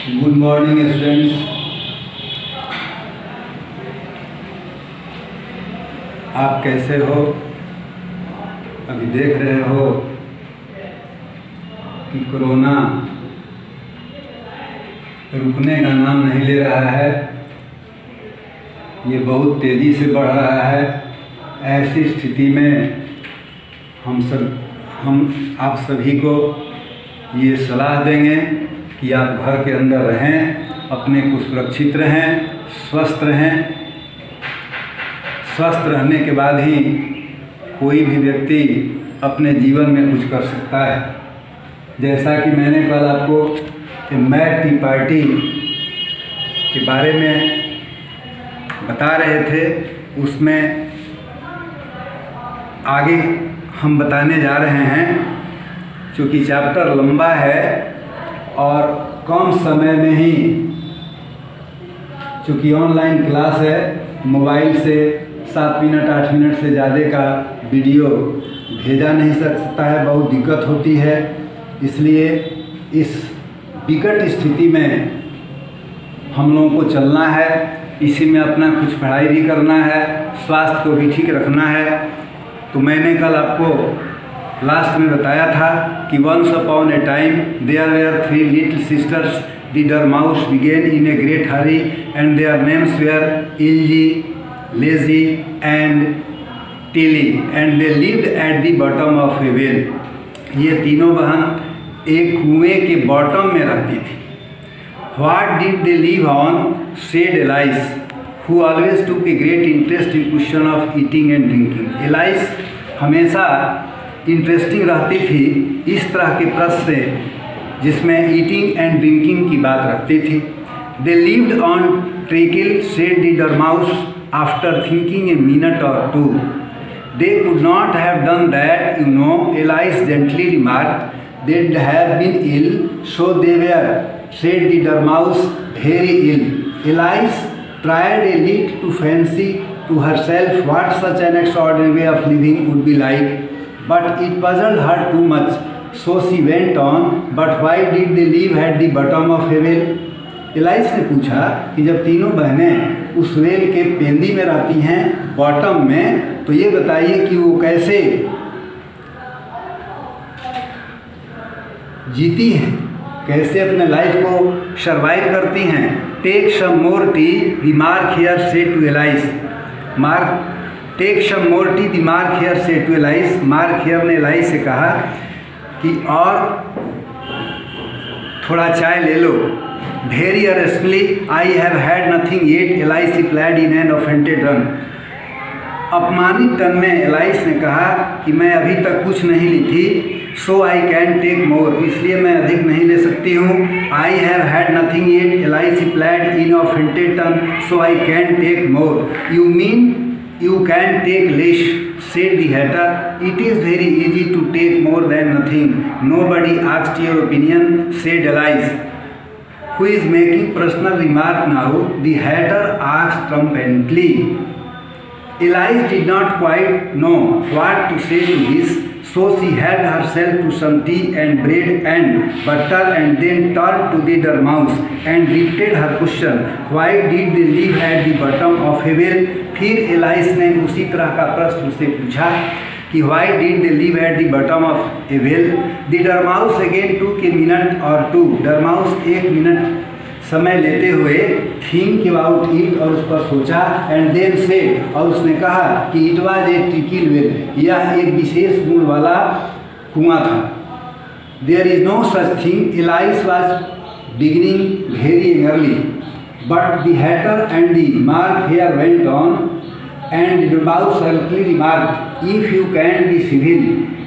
Good morning students. आप कैसे हो? अभी देख रहे हो कि कोरोना रुकने का नाम नहीं ले रहा है। ये बहुत तेज़ी से बढ़ रहा है। ऐसी स्थिति में हम आप सभी को ये सलाह देंगे कि आप घर के अंदर रहें, अपने को सुरक्षित रहें, स्वस्थ रहें। स्वस्थ रहने के बाद ही कोई भी व्यक्ति अपने जीवन में कुछ कर सकता है। जैसा कि मैंने कल आपको मैट टी पार्टी के बारे में बता रहे थे, उसमें आगे हम बताने जा रहे हैं। क्योंकि चैप्टर लंबा है और कम समय में ही, चूँकि ऑनलाइन क्लास है, मोबाइल से 7 मिनट 8 मिनट से ज़्यादा का वीडियो भेजा नहीं सकता है, बहुत दिक्कत होती है। इसलिए इस विकट स्थिति में हम लोगों को चलना है। इसी में अपना कुछ पढ़ाई भी करना है, स्वास्थ्य को भी ठीक रखना है। तो मैंने कल आपको लास्ट में बताया था कि once upon a time there were 3 little sisters. The dormouse began in a great hurry and their names were Elsie, Lacie and Tillie and they lived at the bottom of a well. ये तीनों बहन एक कुएं के bottom में रहती थी। What did they live on? said Elise, who always took a great interest in question of eating and drinking. Elise हमेशा इंटरेस्टिंग रहती थी इस तरह के प्रश्न से जिसमें ईटिंग एंड ड्रिंकिंग की बात रखती थी। They lived on treacle, said the dormouse after thinking a minute or two. They could not have done that, you know, Elise gently remarked. They'd have been ill, so they were, said the dormouse, very ill. Elise tried a little to fancy to herself what such an extraordinary way of living would be like, but it puzzled her too much. So she went on, but why did they live at the bottom of a well? Alias ने पूछा कि जब तीनों बहनें उस well के पेंदी में रहती हैं, बॉटम में, तो ये बताइए कि वो कैसे जीती हैं, कैसे अपने लाइफ को सर्वाइव करती हैं। Take some more tea, the March Hare said to Alice. Take some more tea, the March Hare said to Alice. March Hare ने एलाइस से कहा कि और थोड़ा चाय ले लो। Very earnestly, I have had nothing yet, Elise replied in an offended tone. अपमानित टन में एलाइस ने कहा कि मैं अभी तक कुछ नहीं ली थी, so I can take more, इसलिए मैं अधिक नहीं ले सकती हूँ। I have had nothing yet, Elise replied in offended tone, so I can take more. You mean you can take less, said the hatter. It is very easy to take more than nothing. Nobody asked your opinion, said Elise, who is making personal remark now. The hatter asked triumphantly. Elise did not quite know what to say to this, so she helped herself to some tea and bread and butter and then turned to the dormouse and repeated her question. Why did they live at the bottom of a well? फिर alias ने उसी तरह का प्रश्न उससे पूछा कि why did they live at the bottom of a well? The dormouse again took a minute or two. dormouse 1 minute समय लेते हुए think about it, और उस पर सोचा, and then said, और उसने कहा कि it was a trickle well, यह एक विशेष गुण वाला कुआं था। There is no such thing. Elise was beginning very eagerly, but the hatter and the mark here went on, and the dormouse sulkily remarked, if you can be civil,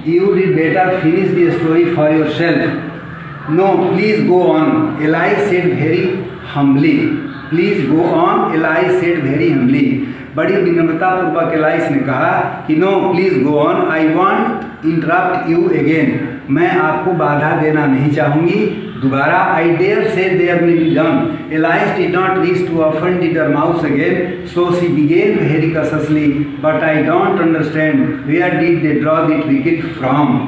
you did better finish the story for yourself. No, please go on, Elise said very humbly. Please go on, Elise said very humbly. बड़ी विनम्रतापूर्वक alias ने कहा कि no please go on, I won't interrupt you again, मैं आपको बाधा देना नहीं चाहूँगी दोबारा। I dare say there will be done. Alice did not wish to offend the dormouse again, so she began very cautiously, but I don't understand where did they draw the treacle from.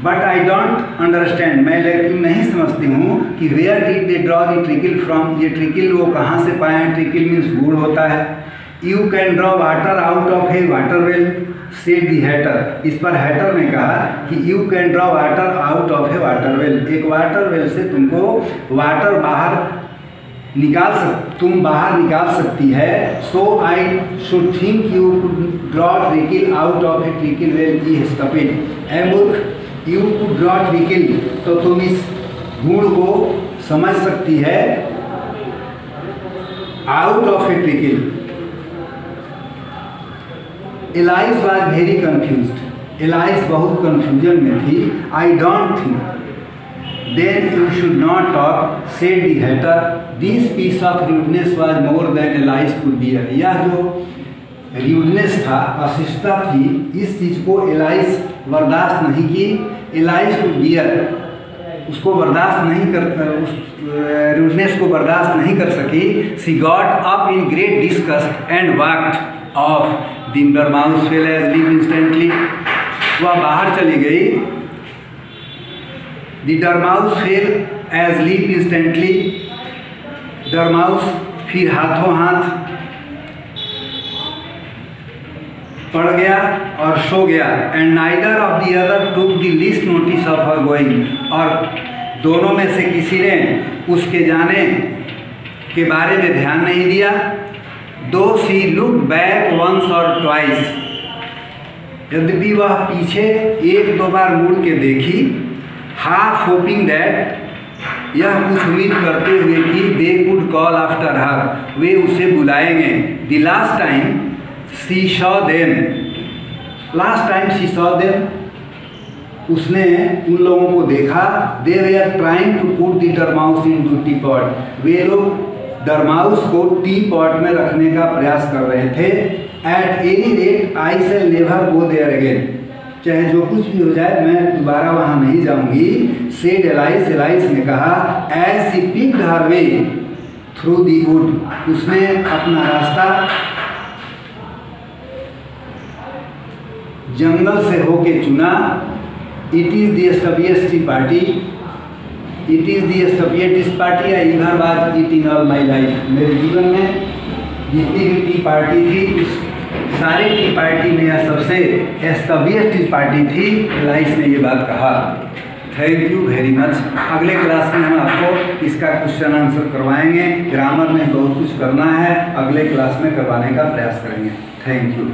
But I don't understand, मैं लेकिन नहीं समझती हूँ कि where did they draw the treacle from, ये trickle वो कहाँ से पाए हैं। ट्रिकल मीन्स बूढ़ होता है। You can draw water out of a water well said the hatter, इस पर हैटर ने कहा कि you can draw water out of a water well, एक वाटर वेल से तुमको वाटर तुम बाहर निकाल सकती है। So I should think you could draw treacle out of a treacle well की स्टपिड, ए मूर्ख, यू कुड ड्रॉ ट्रिकल, तो तुम इस गुण को समझ सकती है out of a treacle. Alice was very confused, Alice बहुत कन्फ्यूजन में थी। I don't think, then you should not talk said the Hatter, this piece of rudeness was more than Alice could bear, यह जो rudeness था, अशिष्टता थी, इस चीज़ को alias बर्दाश्त नहीं की। एलाइस कुड बियर, उसको बर्दाश्त नहीं कर, उस रूडनेस को बर्दाश्त नहीं कर सकी। She got up in great disgust and walked off. The dormouse fell asleep instantly, वह बाहर चली गई। The dormouse fell asleep instantly, dormouse फिर हाथों हाथ पड़ गया और सो गया। And neither of the other took the least notice of her going, और दोनों में से किसी ने उसके जाने के बारे में ध्यान नहीं दिया। दो सी लुक बैक वंस और ट्वाइस, यद्यपि वह पीछे एक दो बार मुड़ के देखी। हाफ होपिंग दैट, यह कुछ उम्मीद करते हुए कि they could call after her, वे उसे बुलाएंगे। The last time she saw them, last time she saw them, उसने उन लोगों को देखा। They were trying to put the dormouse into the teapot लोग डॉर्माउस को टी पॉट में रखने का प्रयास कर रहे थे। At any rate I shall never go there again, चाहे जो कुछ भी हो जाए मैं दोबारा वहाँ नहीं जाऊँगी। सेड एलाइस, एलाइस ने कहा। As she picked her way through the wood, उसने अपना रास्ता जंगल से होके चुना। It is the stupidest party, it is the stupidest party I ever बात at in all my life, मेरे जीवन में जितनी भी टी पार्टी थी उस सारी टी पार्टी में यह सबसे स्टबीएस्ट पार्टी थी। एलाइस ने ये बात कहा। Thank you very much. अगले क्लास में हम आपको इसका क्वेश्चन आंसर करवाएंगे। ग्रामर में बहुत कुछ करना है, अगले क्लास में करवाने का प्रयास करेंगे। Thank you.